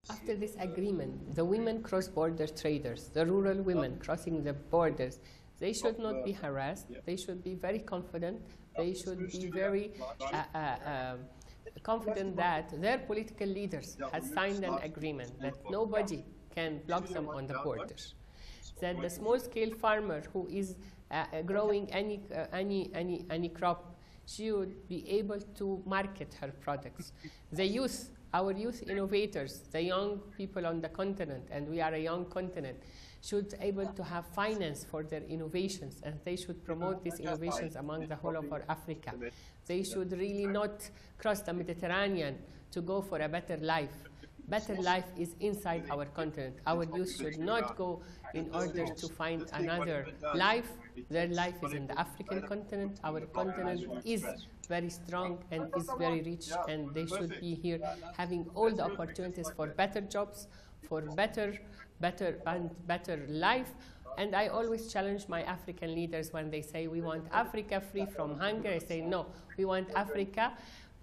After this agreement, the women cross-border traders, the rural women crossing the borders, they should not be harassed. They should be very confident. They should be very confident that their political leaders have signed an agreement that nobody can block them on the borders. That the small-scale farmer who is growing any crop should be able to market her products. The youth, our youth innovators, the young people on the continent, and we are a young continent, should be able to have finance for their innovations, and they should promote these innovations among the whole of our Africa. They should really not cross the Mediterranean to go for a better life. Better life is inside our continent. Our youth should not go in order to find another life. Their life is in the African continent. Our continent is very strong and is very rich, and they should be here having all the opportunities for better jobs, for better life. And I always challenge my African leaders when they say we want Africa free from hunger. I say no, we want Africa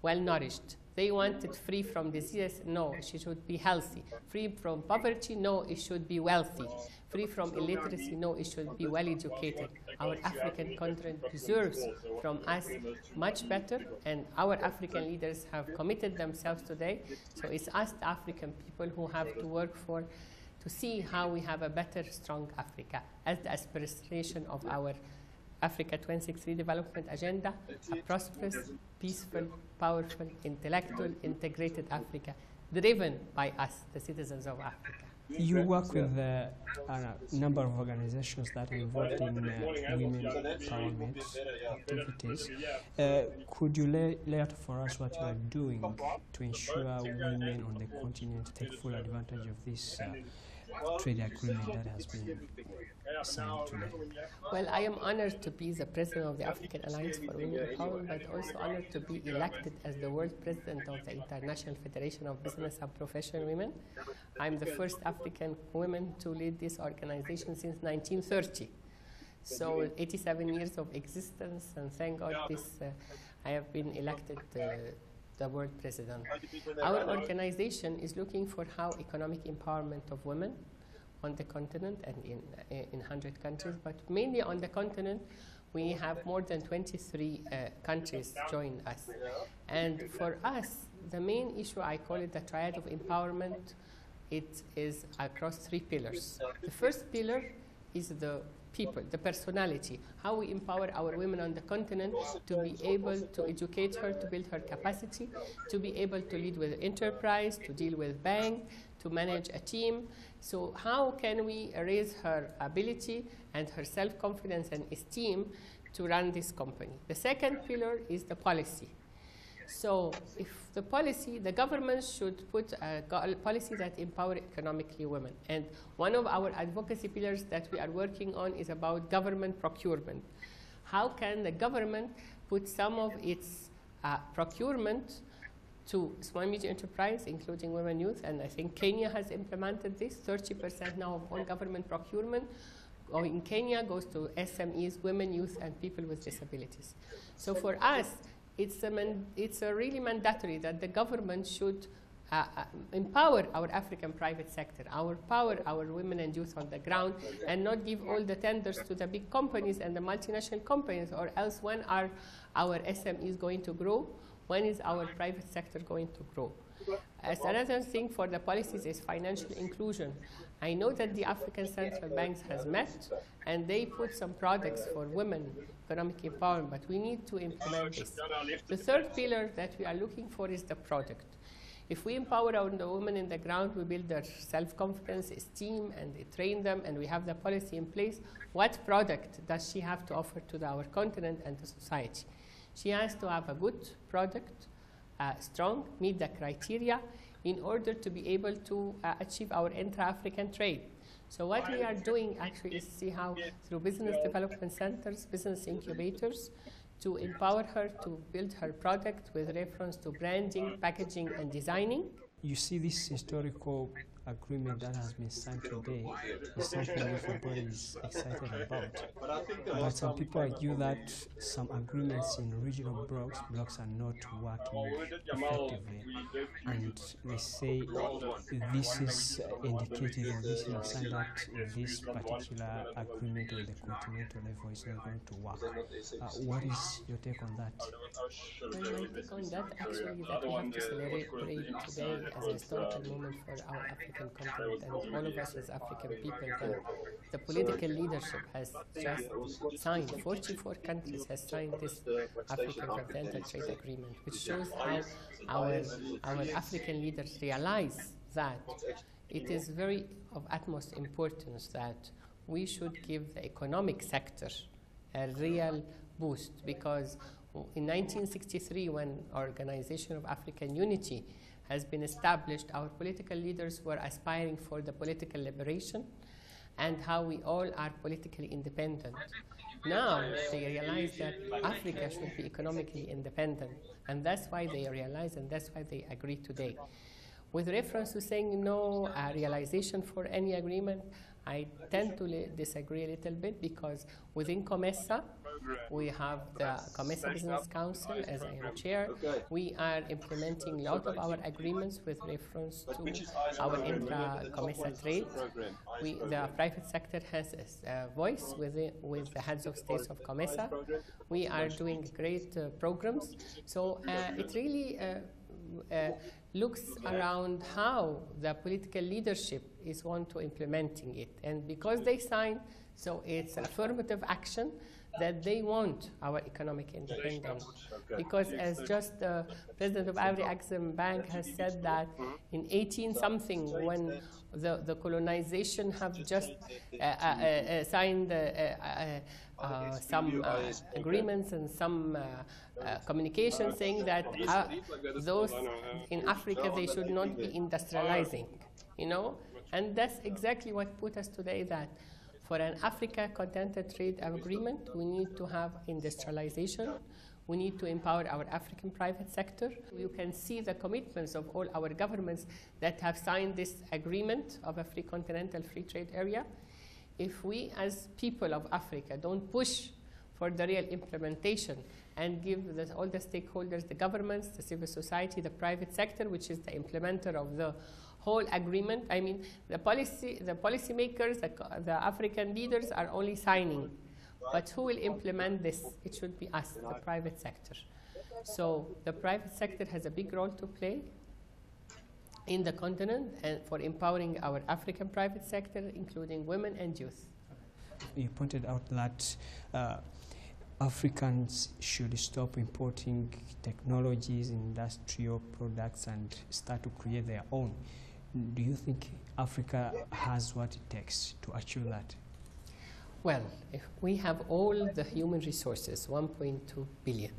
well nourished. They want it free from disease. No, she should be healthy. Free from poverty. No, it should be wealthy. Free from illiteracy. No, it should be well educated. Our African continent deserves from us much better, and our African leaders have committed themselves today. So it's us, the African people, who have to work to see how we have a better, strong Africa as the aspiration of our Africa 2063 development agenda, a prosperous, peaceful, powerful, intellectual, integrated Africa, driven by us, the citizens of Africa. You work with a number of organizations that are involved in women empowerment activities. Could you lay out for us what you are doing to ensure women on the continent take full advantage of this trade agreement that has been signed today? Well, I am honored to be the president of the African Alliance for Women Empowerment, but also honored to be elected as the world president of the International Federation of Business and Professional Women. I'm the first African woman to lead this organization since 1930. So 87 years of existence, and thank God I have been elected the world president. Our organization is looking for how economic empowerment of women on the continent and in 100 countries, but mainly on the continent. We have more than 23 countries join us. And for us, the main issue, I call it the triad of empowerment. It is across 3 pillars. The first pillar is the people, the personality, how we empower our women on the continent to be able to educate her, to build her capacity, to be able to lead with enterprise, to deal with bank, to manage a team. So how can we raise her ability and her self-confidence and esteem to run this company? The second pillar is the policy. So if the policy, the government should put a policy that empower economically women. And one of our advocacy pillars that we are working on is about government procurement. How can the government put some of its procurement to small and medium enterprise, including women youth? And I think Kenya has implemented this. 30% now of all government procurement in Kenya goes to SMEs, women, youth, and people with disabilities. So for us, it's really mandatory that the government should empower our African private sector, empower our women and youth on the ground, and not give all the tenders to the big companies and the multinational companies, or else when are our SMEs going to grow? When is our private sector going to grow? As another thing for the policies is financial inclusion. I know that the African Central Banks has met and they put some products for women economic empowerment, but we need to implement this. The third pillar that we are looking for is the product. If we empower the women in the ground, we build their self-confidence, esteem, and we train them, and we have the policy in place. What product does she have to offer to our continent and the society? She has to have a good product, strong, meet the criteria in order to be able to achieve our intra-African trade. So what we are doing actually is see how through business development centers, business incubators, to empower her to build her product with reference to branding, packaging, and designing. You see this historical agreement that has been signed today is something everybody is excited about. But some people argue that some agreements in regional blocks are not working effectively, and they say this is indicative, or this is a sign that this particular agreement on the continental level is not going to work. What is your take on that? Well, my take on that actually is that we have to celebrate today as a historical moment for our African continent, and all of us as African people. The political leadership has just signed, 44 countries has signed this African Continental Trade Agreement, which shows how our African leaders realize that it is very of utmost importance that we should give the economic sector a real boost, because in 1963, when Organization of African Unity has been established, our political leaders were aspiring for the political liberation and how we all are politically independent. Now they realize that Africa should be economically independent, and that's why they realize, and that's why they agree today. With reference to saying no realization for any agreement, I tend to disagree a little bit, because within COMESA, we have the COMESA Business Council, as I am chair. We are implementing a lot of our agreements with reference to our intra-COMESA trade. The private sector has a voice with the heads of states of COMESA. We are doing great programs. So it really looks around how the political leadership is want to implementing it. And because they signed, so it's affirmative action that they want our economic independence. Because as just the president of Ivory Exim Bank has said that in 18-something, when the colonization have just signed some agreements and some communications saying that those in Africa, they should not be industrializing, you know? And that's exactly what put us today, that for an Africa Continental Trade Agreement, we need to have industrialization. We need to empower our African private sector. You can see the commitments of all our governments that have signed this agreement of a free continental free trade area. If we as people of Africa don't push for the real implementation and give all the stakeholders, the governments, the civil society, the private sector, which is the implementer of the whole agreement. I mean, the policy makers, the African leaders are only signing, but who will implement this? It should be us, the private sector. So the private sector has a big role to play in the continent and for empowering our African private sector, including women and youth. You pointed out that Africans should stop importing technologies, industrial products, and start to create their own. Do you think Africa has what it takes to achieve that? Well, if we have all the human resources, 1.2 billion.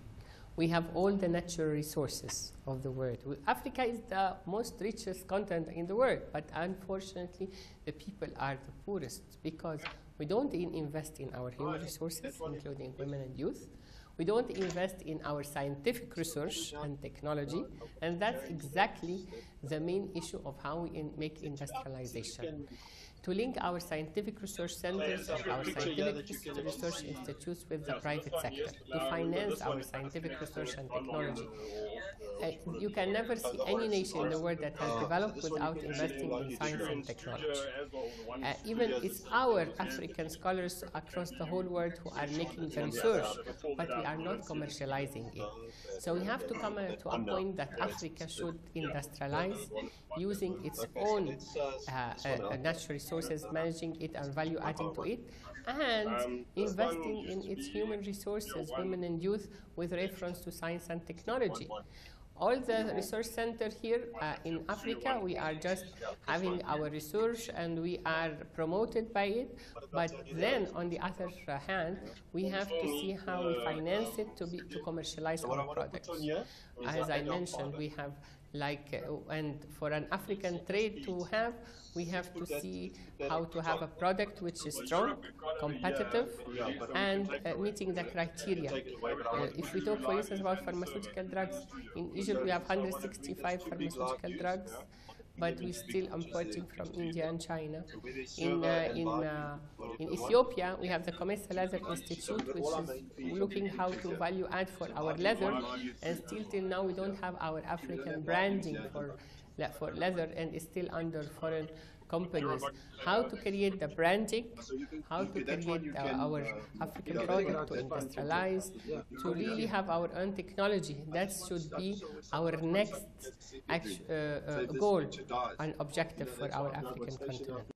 We have all the natural resources of the world. Africa is the most richest continent in the world, but unfortunately, the people are the poorest because we don't invest in our human resources, including women and youth. We don't invest in our scientific research and technology, and that's exactly the main issue of how we make industrialization. To link our scientific research centers and our scientific research institutes with the private sector, to finance our scientific research and technology. You can never see any nation in the world that has developed without investing in science and technology. Even it's our African scholars across the whole world who are making the research, but we are not commercializing it. So we have to come to a point that Africa should industrialize using its own natural resources, managing it and value adding to it, and investing in its human resources, women and youth, with reference to science and technology. All the research center here in Africa, we are just having our research and we are promoted by it. But then, on the other hand, we have to see how we finance it to commercialize our products. As I mentioned, we have and for an African trade to have, we have to see how to have a product which is strong, competitive, and meeting the criteria. If we talk, for instance, about pharmaceutical drugs, in Egypt we have 165 pharmaceutical drugs. but we're still importing from India and China. In Ethiopia, we have the COMESA Leather Institute, which is looking how to value add for our leather, and still till now we don't have our African branding for leather, and it's still under foreign companies. How to create the branding, how to create our African product, to industrialize, to really have our own technology. That should be our next goal and objective for our African continent.